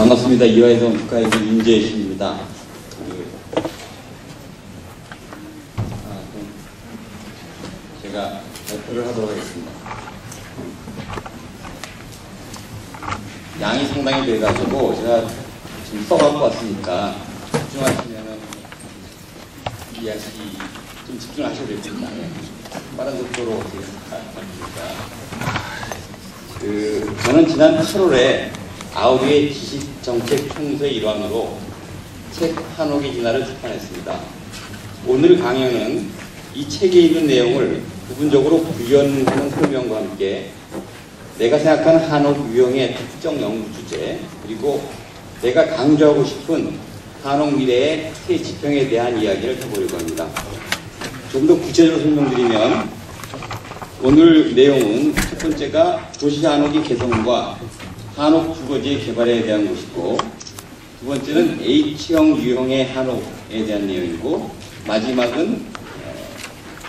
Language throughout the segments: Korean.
반갑습니다. 이화여성 국가에서 윤재신입니다. 제가 발표를 하도록 하겠습니다. 양이 상당히 돼가지고 제가 지금 써갖고 왔으니까 집중하시면은 이야기 좀 집중하셔야 됩니다. 빠른 속도로 하니까. 저는 지난 8월에 아우디의 지식정책 총서의 일환으로 책 한옥의 진화를 출판했습니다. 오늘 강연은 이 책에 있는 내용을 부분적으로 구현하는 설명과 함께 내가 생각하는 한옥 유형의 특정 연구 주제, 그리고 내가 강조하고 싶은 한옥 미래의 새 지평에 대한 이야기를 해보려고 합니다. 좀 더 구체적으로 설명드리면 오늘 내용은 첫 번째가 도시 한옥의 개성과 한옥 주거지의 개발에 대한 것이고, 두 번째는 H형 유형의 한옥에 대한 내용이고, 마지막은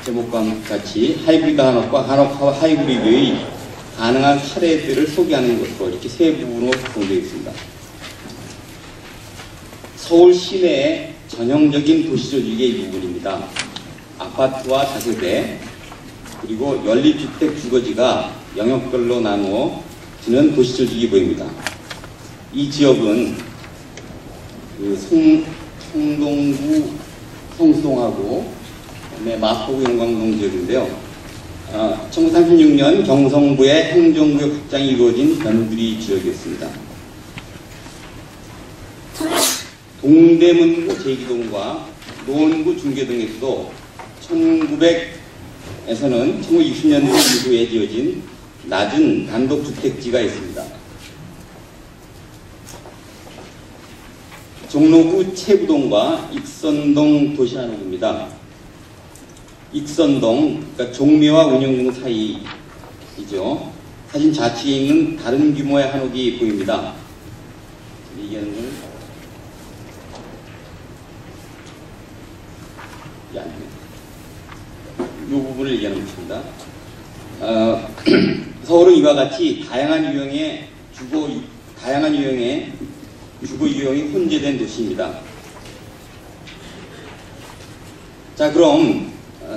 제목과 같이 하이브리드 한옥과 한옥 하이브리드의 가능한 사례들을 소개하는 것으로 이렇게 세 부분으로 구성되어 있습니다. 서울 시내의 전형적인 도시 조직의 일부분입니다. 아파트와 다세대, 그리고 연립주택 주거지가 영역별로 나누어 지는 도시 조직이 보입니다. 이 지역은 성동구 성수동하고 마포구 영광동 지역인데요. 1936년 경성부의 행정구역 확장이 이루어진 변두리 지역이었습니다. 동대문구 제기동과 노원구 중계동에서도 1900에서는 1960년대 이후에 지어진 낮은 단독주택지가 있습니다. 종로구 채부동과 익선동 도시한옥입니다. 익선동, 그러니까 종묘와 운영동 사이이죠. 사진 좌측에 있는 다른 규모의 한옥이 보입니다. 얘기하는 건 이 부분을 얘기하는 것입니다. 서울은 이와 같이 다양한 유형의 주거 유형이 혼재된 도시입니다. 자, 그럼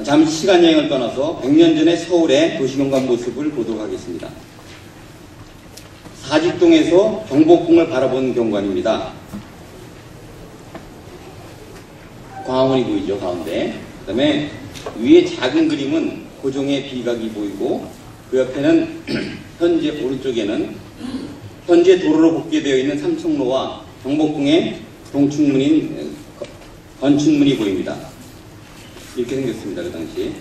잠시 시간 여행을 떠나서 100년 전의 서울의 도시경관 모습을 보도록 하겠습니다. 사직동에서 경복궁을 바라본 경관입니다. 광화문이 보이죠, 가운데. 그 다음에 위에 작은 그림은 고종의 비각이 보이고, 그 옆에는 현재 오른쪽에는 현재 도로로 복개되어 있는 삼성로와 경복궁의 동축문인 건축문이 보입니다. 이렇게 생겼습니다. 그 당시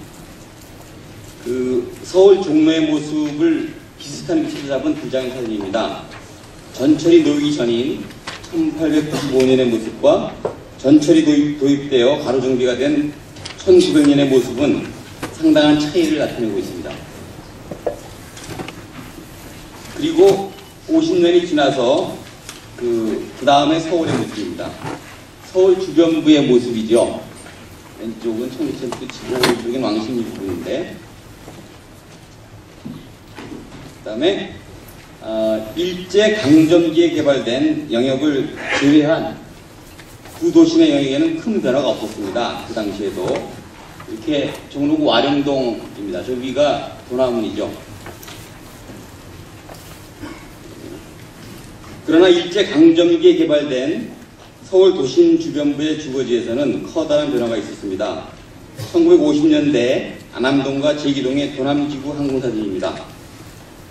서울 종로의 모습을 비슷한 위치에서 잡은 두 장의 사진입니다. 전철이 놓이기 전인 1895년의 모습과 전철이 도입되어 가로정비가 된 1900년의 모습은 상당한 차이를 나타내고 있습니다. 그리고 50년이 지나서 그 다음에 서울의 모습입니다. 서울 주변부의 모습이죠. 왼쪽은 청계천 끝이고 오른쪽은 왕십리 부분인데, 그 다음에 일제 강점기에 개발된 영역을 제외한 구도심의 영역에는 큰 변화가 없었습니다. 그 당시에도. 이렇게 종로구 와룡동입니다. 저 위가 도남문이죠. 그러나 일제 강점기에 개발된 서울 도심 주변부의 주거지에서는 커다란 변화가 있었습니다. 1950년대 안암동과 제기동의 도남지구 항공사진입니다.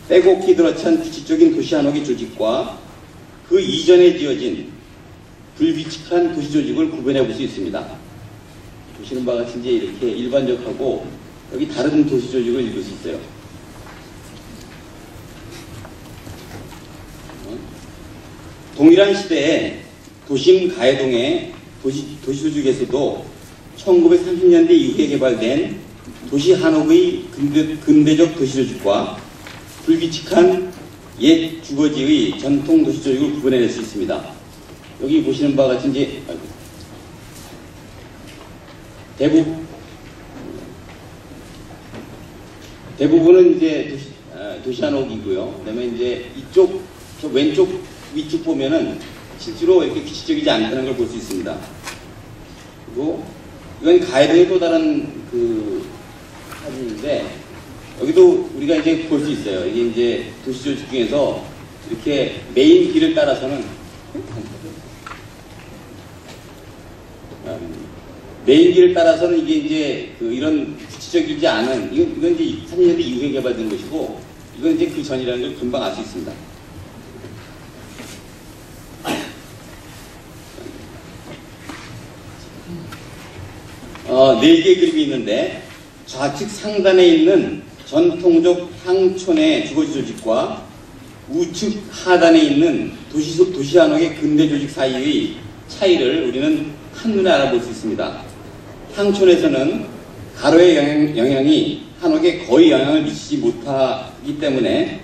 빼곡히 들어찬 규칙적인 도시 한옥의 조직과 그 이전에 지어진 불규칙한 도시 조직을 구분해 볼 수 있습니다. 보시는 바와 같이 이제 이렇게 일반적하고 여기 다른 도시 조직을 읽을 수 있어요. 동일한 시대에 도심 가해동의 도시 조직에서도 1930년대 이후에 개발된 도시 한옥의 근대적 도시 조직과 불규칙한 옛 주거지의 전통 도시 조직을 구분해낼 수 있습니다. 여기 보시는 바와 같이 이제 대부분은 이제 도시 한옥이고요. 그다음에 이제 이쪽 저 왼쪽 위쪽 보면은 실제로 이렇게 규칙적이지 않다는 걸 볼 수 있습니다. 그리고 이건 가해동의 또 다른 그 사진인데, 여기도 우리가 이제 볼 수 있어요. 이게 이제 도시조직 중에서 이렇게 메인 길을 따라서는 이게 이제 그 이런 구체적이지 않은, 이건 이제 30년대 이후에 개발된 것이고, 이건 이제 그 전이라는 걸 금방 알 수 있습니다. 네 개의 그림이 있는데, 좌측 상단에 있는 전통적 향촌의 주거지 조직과 우측 하단에 있는 도시 한옥의 근대 조직 사이의 차이를 우리는 한눈에 알아볼 수 있습니다. 향촌에서는 가로의 영향이 한옥에 거의 영향을 미치지 못하기 때문에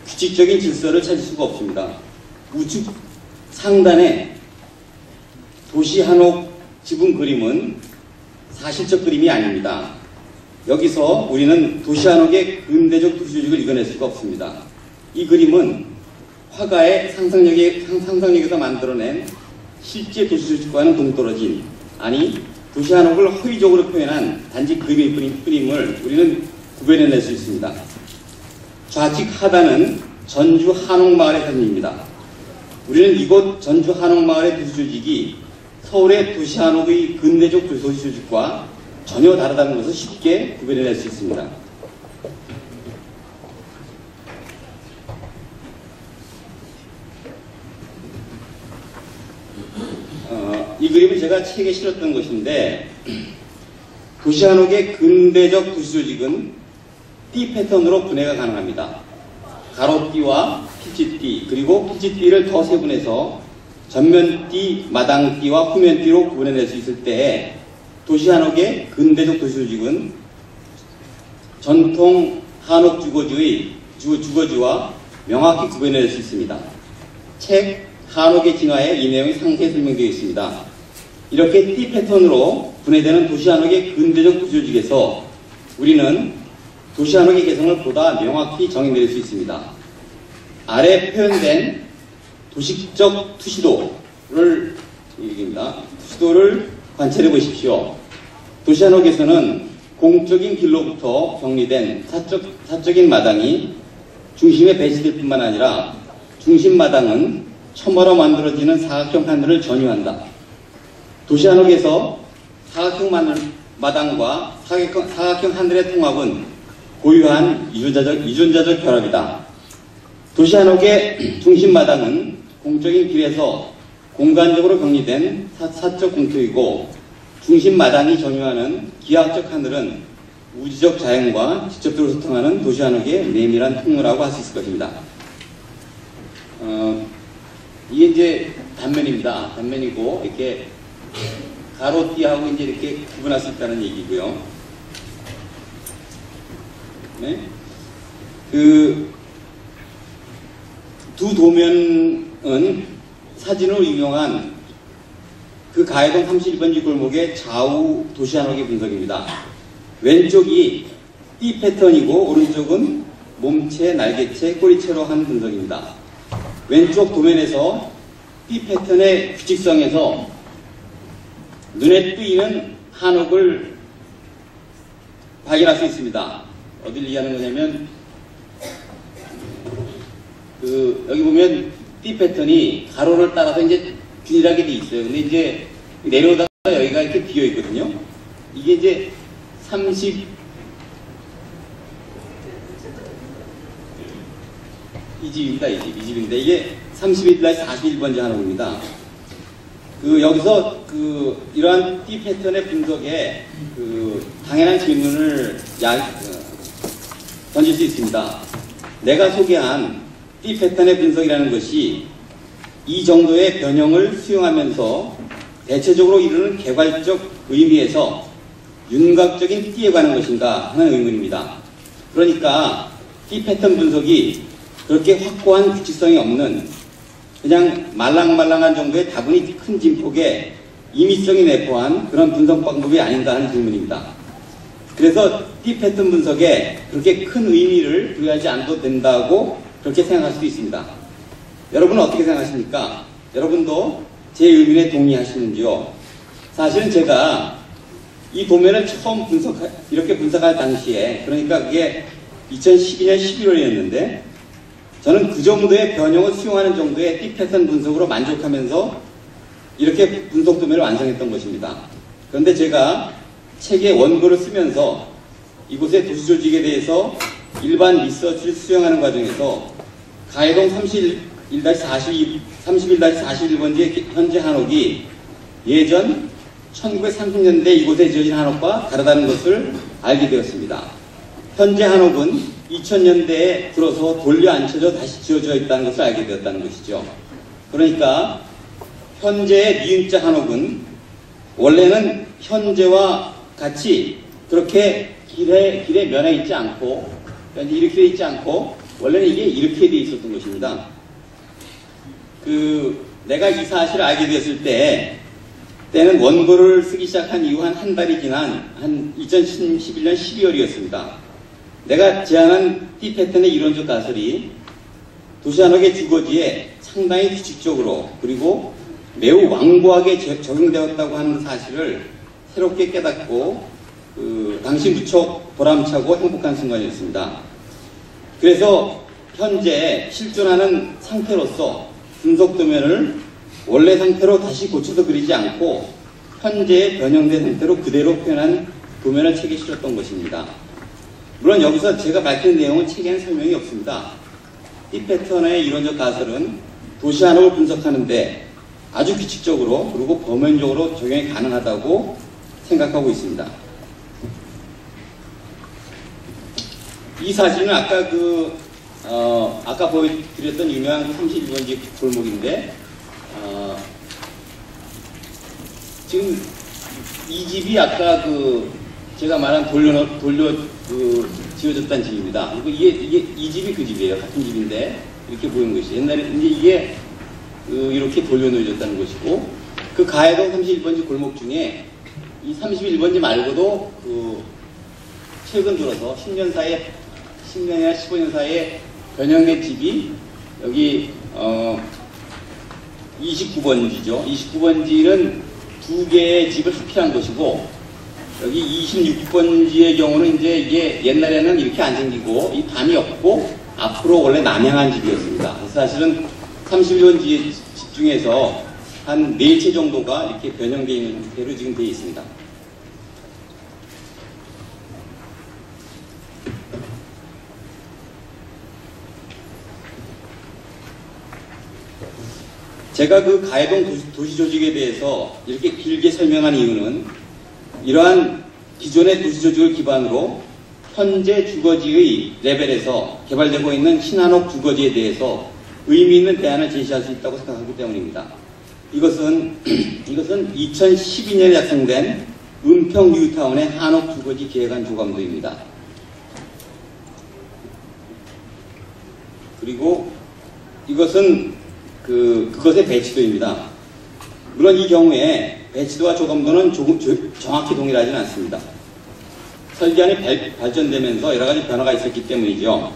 규칙적인 질서를 찾을 수가 없습니다. 우측 상단의 도시 한옥 지붕 그림은 사실적 그림이 아닙니다. 여기서 우리는 도시 한옥의 근대적 도시 조직을 이겨낼 수가 없습니다. 이 그림은 화가의 상상력에서 만들어낸 실제 도시 조직과는 동떨어진, 아니 도시 한옥을 허위적으로 표현한 단지 그림일 뿐임을 우리는 구별해낼 수 있습니다. 좌측 하단은 전주 한옥마을의 사진입니다. 우리는 이곳 전주 한옥마을의 도시 조직이 서울의 도시 한옥의 근대적 도시 조직과 전혀 다르다는 것을 쉽게 구별해낼 수 있습니다. 이 그림은 제가 책에 실었던 것인데, 도시 한옥의 근대적 도시 조직은 띠 패턴으로 분해가 가능합니다. 가로띠와 필지띠, 그리고 필지띠를 더 세분해서 전면띠, 마당띠와 후면띠로 구분해낼 수 있을 때에 도시 한옥의 근대적 도시 조직은 전통 한옥 주거지와 명확히 구분해낼 수 있습니다. 책 한옥의 진화에 이 내용이 상세히 설명되어 있습니다. 이렇게 띠 패턴으로 분해되는 도시 한옥의 근대적 도시 조직에서 우리는 도시 한옥의 개성을 보다 명확히 정의내릴 수 있습니다. 아래 표현된 도식적 투시도를 관찰해 보십시오. 도시 한옥에서는 공적인 길로부터 정리된 사적인 마당이 중심에 배치될 뿐만 아니라 중심 마당은 처마로 만들어지는 사각형 하늘을 전유한다. 도시 한옥에서 사각형 마당과 사각형 하늘의 통합은 고유한 유전자적 결합이다. 도시 한옥의 중심 마당은 공적인 길에서 공간적으로 격리된 사적 공터이고, 중심 마당이 전유하는 기하학적 하늘은 우주적 자연과 직접적으로 소통하는 도시 한옥의 내밀한 통로라고 할 수 있을 것입니다. 이게 이제 단면입니다. 단면이고, 이렇게 가로띠하고 이제 이렇게 구분할 수 있다는 얘기고요. 네? 그 두 도면은 사진으로 유명한 그 가해동 31번지 골목의 좌우 도시 한옥의 분석입니다. 왼쪽이 띠 패턴이고 오른쪽은 몸체, 날개체, 꼬리체로 한 분석입니다. 왼쪽 도면에서 띠 패턴의 규칙성에서 눈에 띄는 한옥을 발견할 수 있습니다. 어디를 얘기하는 거냐면, 여기 보면 띠 패턴이 가로를 따라서 이제 균일하게 돼 있어요. 근데 이제 내려오다가 여기가 이렇게 비어 있거든요. 이게 이제 이 집인데 이게 31-41번지 한옥입니다. 여기서 이러한 띠 패턴의 분석에 당연한 질문을 던질 수 있습니다. 내가 소개한 띠 패턴의 분석이라는 것이 이 정도의 변형을 수용하면서 대체적으로 이루는 개괄적 의미에서 윤곽적인 띠에 관한 것인가 하는 의문입니다. 그러니까 띠 패턴 분석이 그렇게 확고한 규칙성이 없는 그냥 말랑말랑한 정도의 다분히 큰 진폭에 임의성이 내포한 그런 분석 방법이 아닌가 하는 질문입니다. 그래서 띠 패턴 분석에 그렇게 큰 의미를 부여하지 않아도 된다고 그렇게 생각할 수도 있습니다. 여러분은 어떻게 생각하십니까? 여러분도 제 의견에 동의하시는지요? 사실은 제가 이 도면을 처음 이렇게 분석할 당시에, 그러니까 그게 2012년 11월이었는데, 저는 그 정도의 변형을 수용하는 정도의 띠 패턴 분석으로 만족하면서 이렇게 분석 도면을 완성했던 것입니다. 그런데 제가 책의 원고를 쓰면서 이곳의 도시 조직에 대해서 일반 리서치를 수행하는 과정에서 가해동 31-41번지의 현재 한옥이 예전 1930년대 이곳에 지어진 한옥과 다르다는 것을 알게 되었습니다. 현재 한옥은 2000년대에 들어서 돌려 앉혀져 다시 지어져 있다는 것을 알게 되었다는 것이죠. 그러니까 현재의 니은자 한옥은 원래는 현재와 같이 그렇게 길에 면에 있지 않고, 이렇게 돼 있지 않고, 원래는 이게 이렇게 돼 있었던 것입니다. 내가 이 사실을 알게 되었을 때는 원고를 쓰기 시작한 이후 한 달이 지난 한 2011년 12월이었습니다. 내가 제안한 띠 패턴의 이론적 가설이 도시한옥의 주거지에 상당히 규칙적으로 그리고 매우 완고하게 적용되었다고 하는 사실을 새롭게 깨닫고 당시 무척 보람차고 행복한 순간이었습니다. 그래서 현재 실존하는 상태로서 분석 도면을 원래 상태로 다시 고쳐서 그리지 않고 현재의 변형된 상태로 그대로 표현한 도면을 책에 실었던 것입니다. 물론 여기서 제가 밝힌 내용은 책에는 설명이 없습니다. 이 패턴의 이론적 가설은 도시 한옥을 분석하는데 아주 규칙적으로 그리고 범용적으로 적용이 가능하다고 생각하고 있습니다. 이 사진은 아까 보여드렸던 유명한 31번지 골목인데, 지금 이 집이 아까 제가 말한 돌려 지어졌다는 집입니다. 그리고 이 집이 그 집이에요. 같은 집인데, 이렇게 보이는 것이. 옛날에, 이제 이게, 이렇게 돌려놓여졌다는 것이고, 그 가해동 31번지 골목 중에 이 31번지 말고도 최근 들어서 10년이나 15년 사이에 변형된 집이 여기 29번지죠. 29번지는 두 개의 집을 합필한 것이고, 여기 26번지의 경우는 이제 이게 옛날에는 이렇게 안 생기고 이 담이 없고 앞으로 원래 남향한 집이었습니다. 그래서 사실은 31번지 집 중에서 한 4채 정도가 이렇게 변형되어 있는 형태로 지금 되어 있습니다. 제가 가해동 도시 조직에 대해서 이렇게 길게 설명한 이유는 이러한 기존의 도시 조직을 기반으로 현재 주거지의 레벨에서 개발되고 있는 신한옥 주거지에 대해서 의미 있는 대안을 제시할 수 있다고 생각하기 때문입니다. 이것은 2012년에 작성된 은평 뉴타운의 한옥 주거지 계획안 조감도입니다. 그리고 이것은 그것의 배치도입니다. 물론 이 경우에 배치도와 조감도는 정확히 동일하지는 않습니다. 설계안이 발전되면서 여러 가지 변화가 있었기 때문이죠.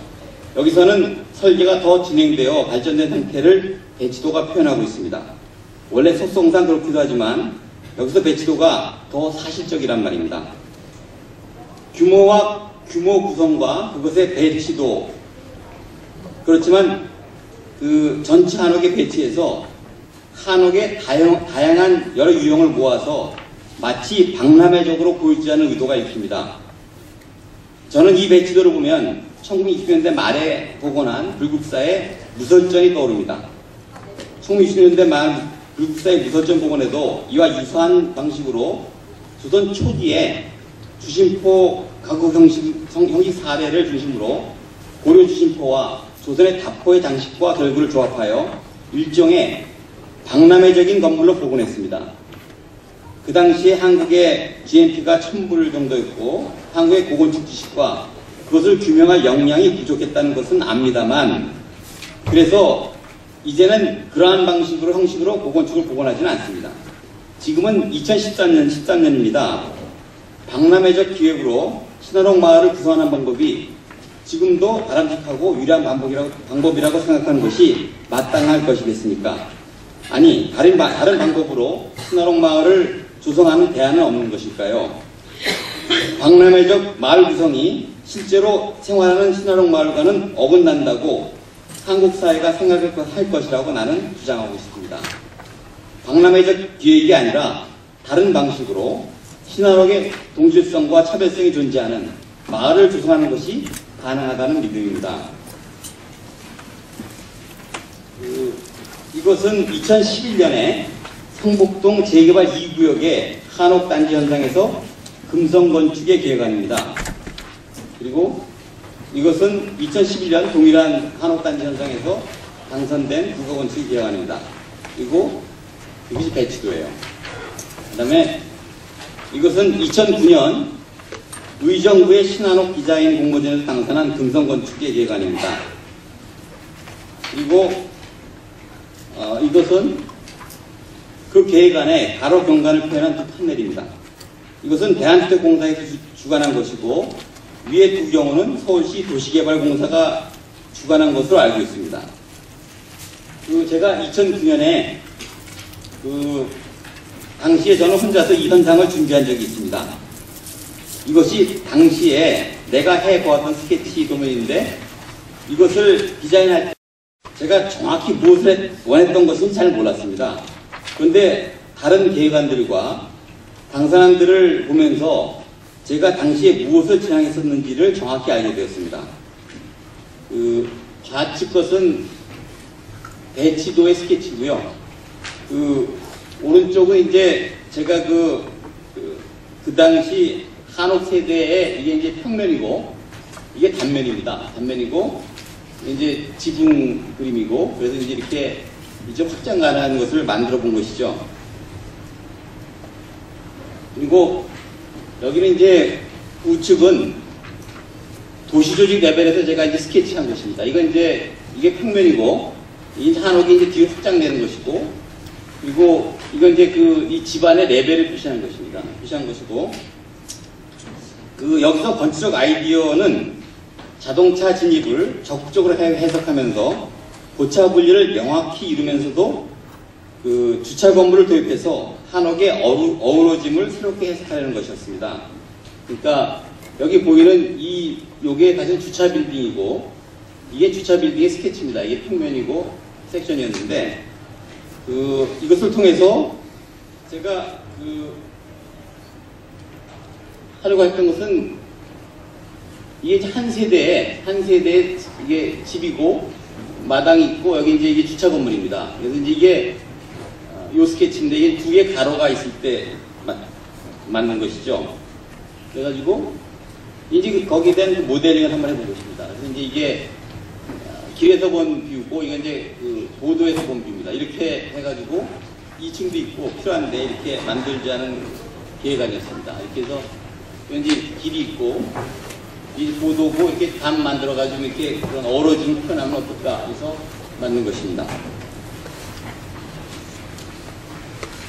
여기서는 설계가 더 진행되어 발전된 상태를 배치도가 표현하고 있습니다. 원래 속성상 그렇기도 하지만 여기서 배치도가 더 사실적이란 말입니다. 규모 구성과 그것의 배치도, 그렇지만 전체 한옥의 배치에서 한옥의 다양한 여러 유형을 모아서 마치 박람회적으로 보이지 않는 의도가 읽힙니다. 저는 이 배치도를 보면 1960년대 말에 복원한 불국사의 무설전이 떠오릅니다. 1960년대 말 불국사의 무설전 복원에도 이와 유사한 방식으로 조선 초기에 주심포 가구 형식 4대를 중심으로 고려 주심포와 조선의 다포의 장식과 결구를 조합하여 일종의 박람회적인 건물로 복원했습니다. 그 당시에 한국의 GNP가 1000불 정도였고 한국의 고건축 지식과 그것을 규명할 역량이 부족했다는 것은 압니다만, 그래서 이제는 그러한 형식으로 고건축을 복원하지는 않습니다. 지금은 2013년입니다. 박람회적 기획으로 신한옥 마을을 구성하는 방법이 지금도 바람직하고 유리한 방법이라고 생각하는 것이 마땅할 것이겠습니까? 아니 다른 방법으로 신화록 마을을 조성하는 대안은 없는 것일까요? 박람회적 마을 구성이 실제로 생활하는 신화록 마을과는 어긋난다고 한국 사회가 생각할 것이라고 나는 주장하고 있습니다. 박람회적 기획이 아니라 다른 방식으로 신화록의 동질성과 차별성이 존재하는 마을을 조성하는 것이 가능하다는 믿음입니다. 이것은 2011년에 성북동 재개발 2구역의 한옥단지 현장에서 금성건축의 계획안입니다. 그리고 이것은 2011년 동일한 한옥단지 현장에서 당선된 국가건축의 계획안입니다. 그리고 이것이 배치도예요. 그 다음에 이것은 2009년 의정부의 신한옥 디자인 공모전에서 당선한 금성건축의 계획안입니다. 그리고 이것은 그 계획안에 가로 경관을 표현한 두 판넬입니다. 이것은 대한주택공사에서 주관한 것이고 위의 두 경우는 서울시 도시개발공사가 주관한 것으로 알고 있습니다. 제가 2009년에 당시에 저는 혼자서 이 현상을 준비한 적이 있습니다. 이것이 당시에 내가 해보았던 스케치 도면인데 이것을 디자인할 때 제가 정확히 무엇을 원했던 것은 잘 몰랐습니다. 그런데 다른 계획안들과 당선안들을 보면서 제가 당시에 무엇을 지향했었는지를 정확히 알게 되었습니다. 좌측 것은 대치도의 스케치고요. 오른쪽은 이제 제가 그 당시 한옥 세대의 이게 이제 평면이고 이게 단면입니다. 단면이고 이제 지붕 그림이고 그래서 이제 이렇게 이제 확장 가능한 것을 만들어 본 것이죠. 그리고 여기는 이제 우측은 도시조직 레벨에서 제가 이제 스케치한 것입니다. 이건 이제 이게 평면이고 이 한옥이 이제 뒤로 확장되는 것이고 그리고 이건 이제 이 집안의 레벨을 표시하는 것입니다. 표시한 것이고 여기서 건축적 아이디어는 자동차 진입을 적극적으로 해석하면서 고차 분리를 명확히 이루면서도 주차 건물을 도입해서 한옥의 어우러짐을 새롭게 해석하려는 것이었습니다. 그러니까 여기 보이는 요게 사실 주차 빌딩이고 이게 주차 빌딩의 스케치입니다. 이게 평면이고 섹션이었는데 이것을 통해서 제가 하려고 했던 것은 이게 한 세대에 이게 집이고 마당이 있고 여기 이제 이게 주차 건물입니다. 그래서 이제 이게 요 스케치인데 이게 두 개의 가로가 있을 때 맞는 것이죠. 그래가지고 이제 거기에 대한 모델링을 한번 해본 것입니다. 그래서 이제 이게 길에서 본 뷰고 이건 이제 보도에서 본 뷰입니다. 이렇게 해가지고 2층도 있고 필요한데 이렇게 만들자는 계획안이었습니다. 이렇게 해서 왠지 길이 있고 이 보도고 이렇게 단 만들어가지고 이렇게 그런 어우러짐을 표현하면 어떨까 해서 만든 것입니다.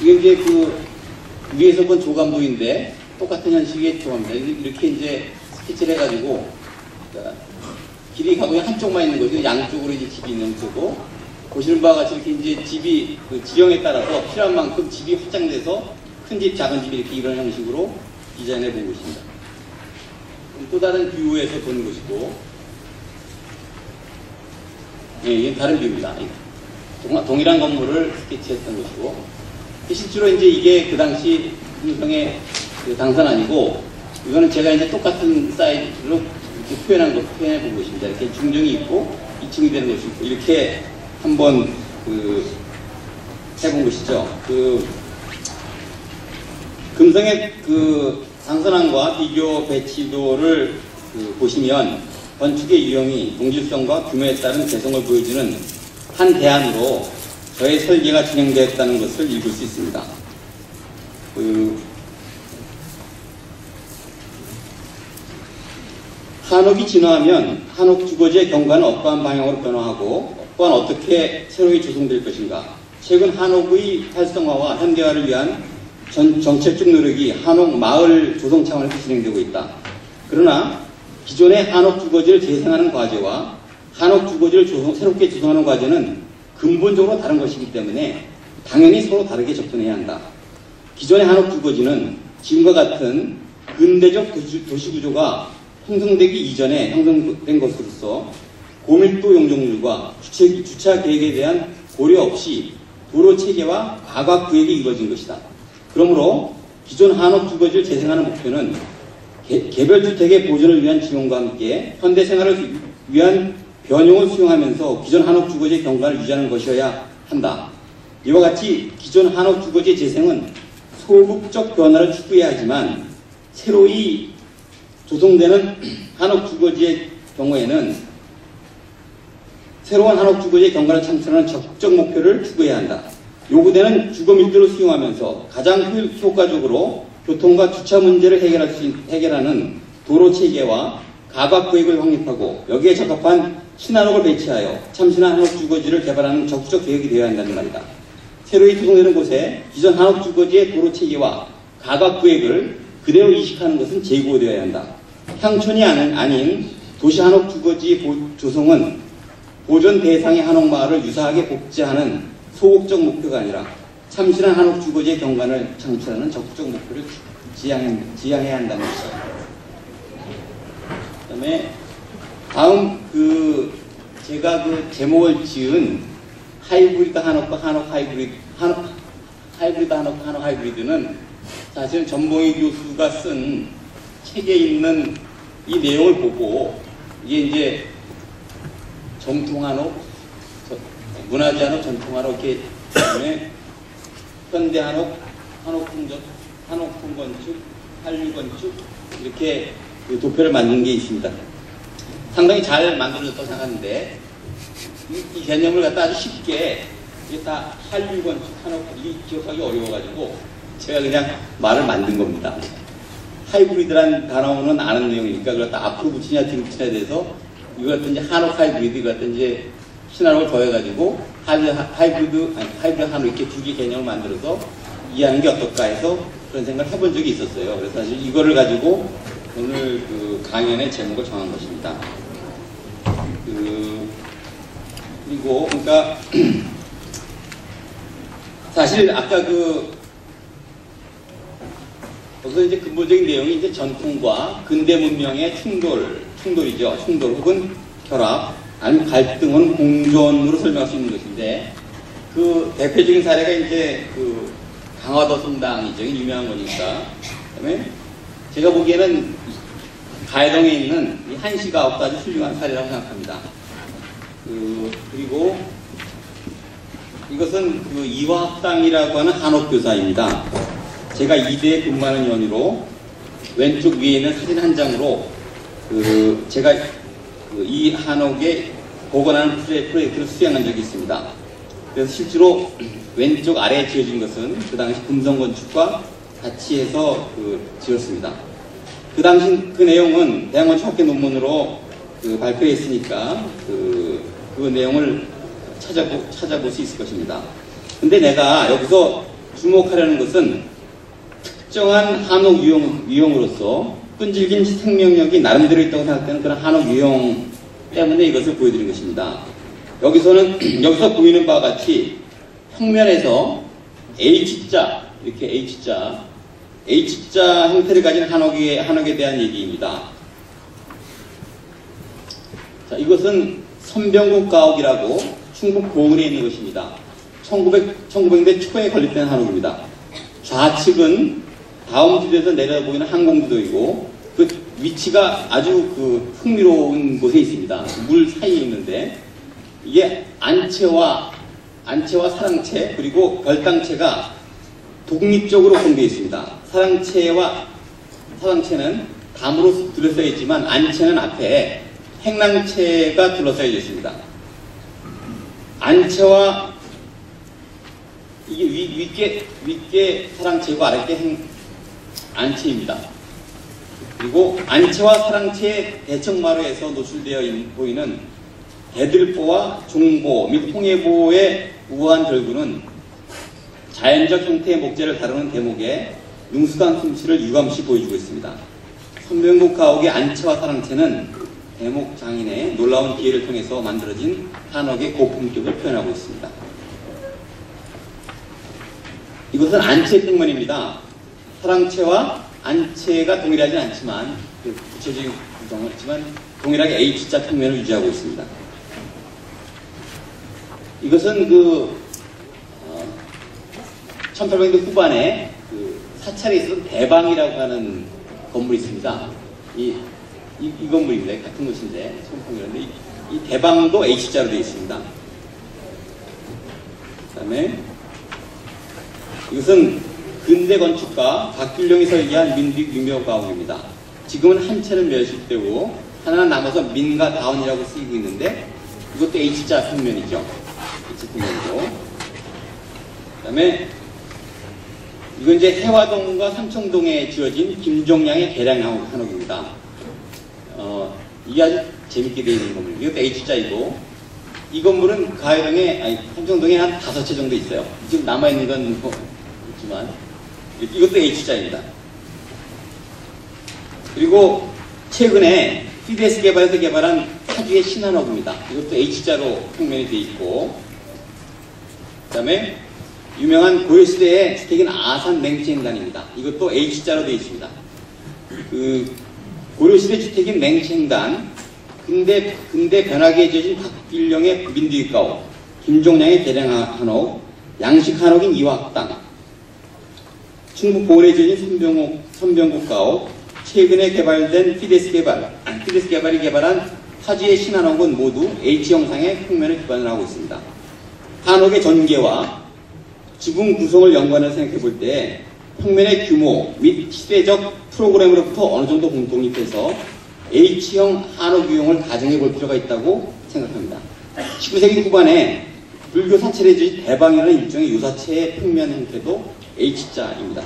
이게 이제 위에서 본 조감도인데 똑같은 형식의 조감입니다. 이렇게 이제 스케치를 해가지고 길이 가고 한쪽만 있는 거죠. 양쪽으로 이제 집이 있는 거고 보시는 바와 같이 이렇게 이제 집이 지형에 따라서 필요한 만큼 집이 확장돼서 큰 집, 작은 집 이렇게 이런 형식으로 디자인해 본 것입니다. 또 다른 뷰에서 보는 것이고, 예, 이게 다른 뷰입니다. 동일한 건물을 스케치했던 것이고, 실제로 이제 이게 그 당시 금성의 당선안이고, 이거는 제가 이제 똑같은 사이즈로 이렇게 표현해 본 것입니다. 이렇게 중정이 있고, 2층이 되는 것이 있고, 이렇게 한번 해본 것이죠. 금성의 당선안과 비교 배치도를 보시면 건축의 유형이 동질성과 규모에 따른 개성을 보여주는 한 대안으로 저의 설계가 진행되었다는 것을 읽을 수 있습니다. 한옥이 진화하면 한옥 주거지의 경관은 어떠한 방향으로 변화하고 또한 어떻게 새롭게 조성될 것인가. 최근 한옥의 활성화와 현대화를 위한 정책적 노력이 한옥 마을 조성 차원에서 진행되고 있다. 그러나 기존의 한옥 주거지를 재생하는 과제와 한옥 주거지를 새롭게 조성하는 과제는 근본적으로 다른 것이기 때문에 당연히 서로 다르게 접근해야 한다. 기존의 한옥주거지는 지금과 같은 근대적 도시구조가 형성되기 이전에 형성된 것으로서 고밀도 용적률과 주차 계획에 대한 고려 없이 도로 체계와 과각구획이 이루어진 것이다. 그러므로 기존 한옥주거지를 재생하는 목표는 개별주택의 보존을 위한 지원과 함께 현대생활을 위한 변용을 수용하면서 기존 한옥주거지의 경관을 유지하는 것이어야 한다. 이와 같이 기존 한옥주거지의 재생은 소극적 변화를 추구해야 하지만 새로이 조성되는 한옥주거지의 경우에는 새로운 한옥주거지의 경관을 창출하는 적극적 목표를 추구해야 한다. 요구되는 주거밀도를 수용하면서 가장 효과적으로 교통과 주차 문제를 해결하는 도로 체계와 가각구획을 확립하고 여기에 적합한 신한옥을 배치하여 참신한 한옥주거지를 개발하는 적극적 계획이 되어야 한다는 말이다. 새로이 조성되는 곳에 기존 한옥주거지의 도로 체계와 가각구획을 그대로 이식하는 것은 재고되어야 한다. 향촌이 아닌 도시 한옥주거지 조성은 보존 대상의 한옥마을을 유사하게 복제하는 소극적 목표가 아니라 참신한 한옥주거지의 경관을 창출하는 적극적 목표를 지향해야 한다는 것이다. 그 다음에 다음 제가 제목을 지은 하이브리드 한옥과 한옥 하이브리드 한옥과 한옥 하이브리드는 사실은 전봉희 교수가 쓴 책에 있는 이 내용을 보고 이게 이제 정통한옥, 문화재 한옥, 전통한옥 이렇게 현대 한옥, 한옥풍 건축, 한류 건축 이렇게 도표를 만든 게 있습니다. 상당히 잘 만들어졌다고 생각하는데 이 개념을 갖다 아주 쉽게 이게 다 한류 건축, 한옥 이 기억하기 어려워가지고 제가 그냥 말을 만든 겁니다. 하이브리드라는 단어는 아는 내용이니까 그걸 갖다 앞으로 붙이냐 뒤로 붙이냐에 대해서 이거 같은 이제 한옥 하이브리드 이거 같은 이제 신한옥을 더해가지고 하이브리드 한옥 이렇게 두 개 개념을 만들어서 이해하는 게 어떨까 해서 그런 생각을 해본 적이 있었어요. 그래서 사실 이거를 가지고 오늘 강연의 제목을 정한 것입니다. 그리고 그러니까 사실 아까 거기서 이제 근본적인 내용이 이제 전통과 근대 문명의 충돌이죠. 충돌 혹은 결합, 아니면 갈등 혹은 공존으로 설명할 수 있는 것인데 대표적인 사례가 이제 강화도 성당이죠. 유명한 거니까. 그다음에 제가 보기에는 가해동에 있는 이 한시가옥도 아주 훌륭한 사례라고 생각합니다. 그리고 이것은 이화학당이라고 하는 한옥교사입니다. 제가 이대에 근무하는 연유로 왼쪽 위에 있는 사진 한 장으로 제가 이 한옥에 복원하는 프로젝트를 수행한 적이 있습니다. 그래서 실제로 왼쪽 아래에 지어진 것은 그 당시 금성건축과 같이 해서 지었습니다. 그 당시 그 내용은 대한건축학회 논문으로 발표했으니까 그 내용을 찾아볼 수 있을 것입니다. 근데 내가 여기서 주목하려는 것은 특정한 한옥 유형으로서 끈질긴 생명력이 나름대로 있다고 생각되는 그런 한옥 유형 때문에 이것을 보여드린 것입니다. 여기서 보이는 바와 같이 평면에서 H자, 이렇게 H자 형태를 가진 한옥에 대한 얘기입니다. 자, 이것은 선병국 가옥이라고 충북 고을에 있는 것입니다. 1900년대 초에 건립된 한옥입니다. 좌측은 다음 지도에서 내려 보이는 항공지도이고 그 위치가 아주 흥미로운 곳에 있습니다. 물 사이에 있는데 이게 안채와 사랑채 그리고 별당채가 독립적으로 공개되어 있습니다. 사랑채는 담으로 둘러싸여 있지만 안채는 앞에 행랑채가 둘러싸여 있습니다. 안채와 이게 윗게 사랑채고 아랫게 안채입니다. 그리고 안채와 사랑채의 대청마루에서 노출되어 보이는 대들보와 종보 및 홍해보의 우아한 절구는 자연적 형태의 목재를 다루는 대목에 능숙한 솜씨를 유감시 보여주고 있습니다. 선병국 가옥의 안채와 사랑채는 대목 장인의 놀라운 기회를 통해서 만들어진 한옥의 고품격을 표현하고 있습니다. 이것은 안채 평면입니다. 사랑채와 안채가 동일하지 않지만 그 구체적인 구성은 있지만 동일하게 H자 평면을 유지하고 있습니다. 이것은 1800년대 후반에 사찰에 있었던 대방이라고 하는 건물이 있습니다. 이 건물입니다. 같은 곳인데 손평이었는데 이 대방도 H자로 되어 있습니다. 그 다음에 이것은 근대 건축가 박균령이 설계한 민빅 유명 가옥입니다. 지금은 한 채는 멸실되고 하나는 남아서 민가 다운이라고 쓰이고 있는데 이것도 H자 평면이죠. H 평면이고. 그 다음에 이건 이제 해화동과 삼청동에 지어진 김종량의 계량 한옥입니다. 이게 아주 재밌게 되어 있는 건물입니다. 이것도 H자이고, 이 건물은 삼청동에 한 5채 정도 있어요. 지금 남아있는 건 뭐 있지만, 이것도 H자입니다. 그리고 최근에 PDS 개발에서 개발한 파주의 신한옥입니다. 이것도 H자로 평면이 되어 있고, 그 다음에 유명한 고려시대의 주택인 아산 맹치행단입니다. 이것도 H자로 되어 있습니다. 고려시대 주택인 맹치행단, 근대 변하게 지어진 박길령의 민두입가옥, 김종량의 계량 한옥, 양식 한옥인 이화학당, 충북 보은에 지어진 선병국 가옥, 최근에 개발된 PDS 개발이 개발한 파주의 신한옥은 모두 H형상의 평면을 기반으로 하고 있습니다. 한옥의 전개와 지붕 구성을 연관해서 생각해 볼 때 평면의 규모 및 시대적 프로그램으로부터 어느 정도 공통입해서 H형 한옥 유형을 가정해 볼 필요가 있다고 생각합니다. 19세기 후반에 불교 사찰에 지어진 대방이라는 일종의 유사체의 평면 형태도 H자입니다.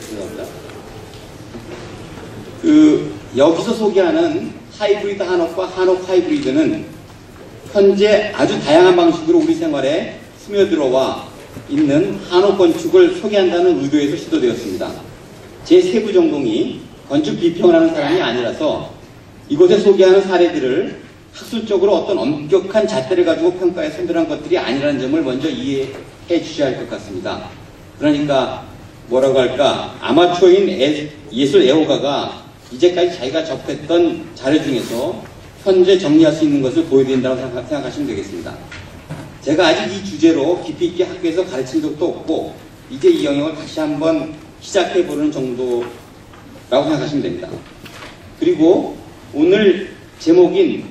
죄송합니다. 여기서 소개하는 하이브리드 한옥과 한옥 하이브리드는 현재 아주 다양한 방식으로 우리 생활에 스며들어와 있는 한옥 건축을 소개한다는 의도에서 시도되었습니다. 제 세부 전공이 건축 비평을 하는 사람이 아니라서 이곳에 소개하는 사례들을 학술적으로 어떤 엄격한 잣대를 가지고 평가해 선별한 것들이 아니라는 점을 먼저 이해해 주셔야 할 것 같습니다. 그러니까 뭐라고 할까, 아마추어인 예술 애호가가 이제까지 자기가 접했던 자료 중에서 현재 정리할 수 있는 것을 보여드린다고 생각하시면 되겠습니다. 제가 아직 이 주제로 깊이 있게 학교에서 가르친 적도 없고 이제 이 영역을 다시 한번 시작해보는 정도라고 생각하시면 됩니다. 그리고 오늘 제목인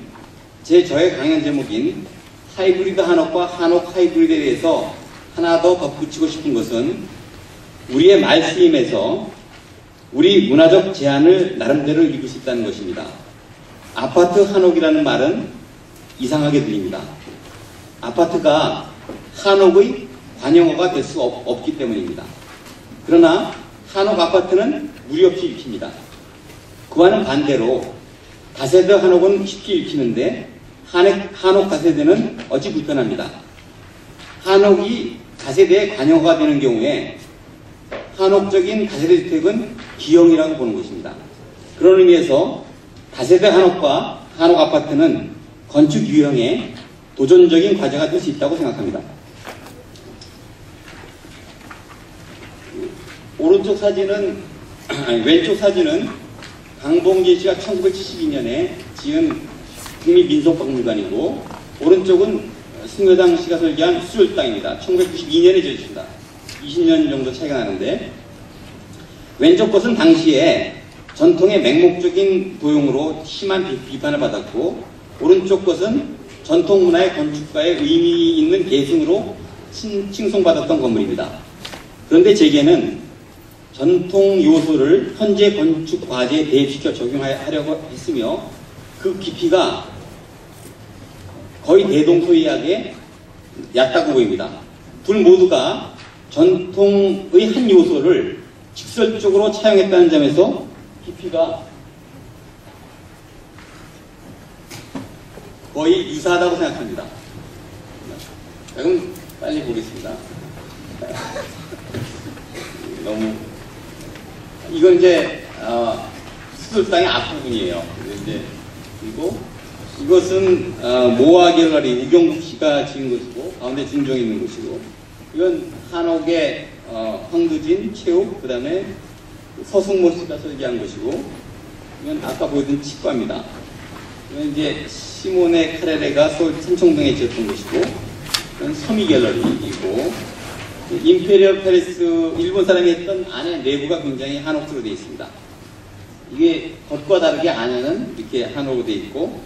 저의 강연 제목인 하이브리드 한옥과 한옥 하이브리드에 대해서 하나 더 덧붙이고 싶은 것은 우리의 말쓰임에서 우리 문화적 제한을 나름대로 읽을 수 있다는 것입니다. 아파트 한옥이라는 말은 이상하게 들립니다. 아파트가 한옥의 관용어가 될 수 없기 때문입니다. 그러나 한옥 아파트는 무리 없이 읽힙니다. 그와는 반대로 다세대 한옥은 쉽게 읽히는데 한옥 다세대는 어찌 불편합니다. 한옥이 다세대의 관용어가 되는 경우에 한옥적인 다세대 주택은 기형이라고 보는 것입니다. 그런 의미에서 다세대 한옥과 한옥 아파트는 건축 유형의 도전적인 과제가 될 수 있다고 생각합니다. 왼쪽 사진은 강봉진 씨가 1972년에 지은 국립민속박물관이고, 오른쪽은 승여당 씨가 설계한 수율당입니다. 1992년에 지어졌습니다. 20년 정도 차이가 나는데, 왼쪽 것은 당시에 전통의 맹목적인 도용으로 심한 비판을 받았고, 오른쪽 것은 전통 문화의 건축가의 의미 있는 계승으로 칭송받았던 건물입니다. 그런데 제게는 전통 요소를 현재 건축 과제에 대입시켜 적용하려고 했으며 그 깊이가 거의 대동소이하게 얕다고 보입니다. 둘 모두가 전통의 한 요소를 직설적으로 차용했다는 점에서 깊이가 거의 유사하다고 생각합니다. 그럼 빨리 보겠습니다. 너무 이건 이제 수술상의 앞부분이에요. 그리고 이것은 모아 갤러리 우경국 씨가 지은 것이고 가운데 진종이 있는 것이고, 이건 한옥의 황두진, 최욱, 그 다음에 서승모 씨가 설계한 것이고, 이건 아까 보여준 치과입니다. 이건 이제 시모네 카레레가 서울 삼청동에 지었던 것이고, 이건 서미 갤러리이고, 임페리얼 페리스 일본 사람이 했던 안에 내부가 굉장히 한옥으로 되어 있습니다. 이게 겉과 다르게 안에는 이렇게 한옥으로 되어 있고,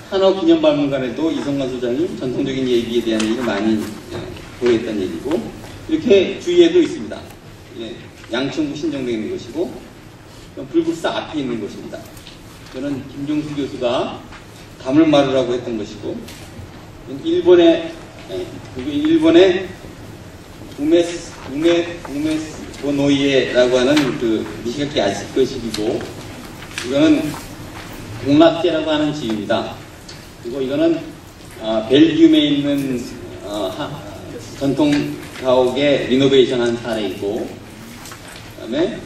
한옥 기념박물관에도 이성관 소장이 전통적인 얘기에 대한 얘기를 많이 보여했던 얘기고, 이렇게 주위에도 있습니다. 양천구 신정동에 있는 것이고, 불국사 앞에 있는 것입니다. 저는 김종수 교수가 가물마루라고 했던 것이고, 일본의 우메스 보노이에라고 하는 그 미시가키 아실 것이고, 이거는 공락제라고 하는 지유입니다. 그리고 이거는 벨기움에 있는 전통 가옥의 리노베이션한 사례이고, 그다음에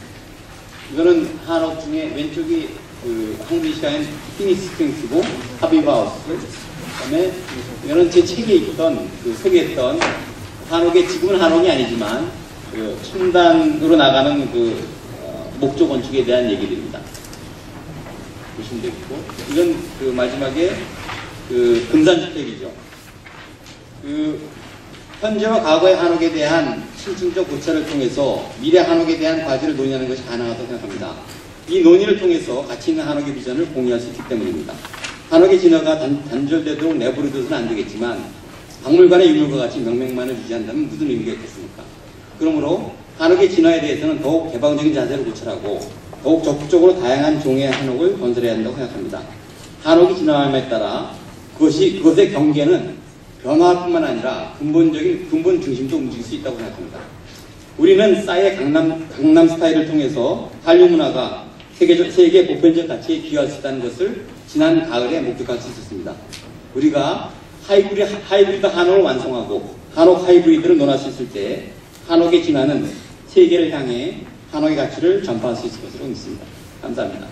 이거는 한옥 중에 왼쪽이 그 한국시가인 피닉스 스프링스고 하비바우스, 그다음에 이거는 제 책에 있던 그 소개했던 한옥의, 지금은 한옥이 아니지만 그 첨단으로 나가는 그 목조 건축에 대한 얘기들입니다. 보시면 되겠고, 이건 그 마지막에 그 금산주택이죠. 그 현재와 과거의 한옥에 대한 실증적 고찰을 통해서 미래 한옥에 대한 과제를 논의하는 것이 가능하다고 생각합니다. 이 논의를 통해서 가치 있는 한옥의 비전을 공유할 수 있기 때문입니다. 한옥의 진화가 단절되도록 내버려둬서는 안 되겠지만, 박물관의 유물과 같이 명맥만을 유지한다면 무슨 의미가 있겠습니까? 그러므로 한옥의 진화에 대해서는 더욱 개방적인 자세로 고찰하고 더욱 적극적으로 다양한 종의 한옥을 건설해야 한다고 생각합니다. 한옥이 진화함에 따라 그것의 경계는 변화뿐만 아니라 근본 중심도 움직일 수 있다고 생각합니다. 우리는 싸이의 강남 스타일을 통해서 한류 문화가 세계 보편적 가치에 기여할 수 있다는 것을 지난 가을에 목격할 수 있었습니다. 우리가 하이브리드 한옥을 완성하고 한옥 하이브리드를 논할 수 있을 때 한옥의 진화는 세계를 향해 한옥의 가치를 전파할 수 있을 것으로 믿습니다. 감사합니다.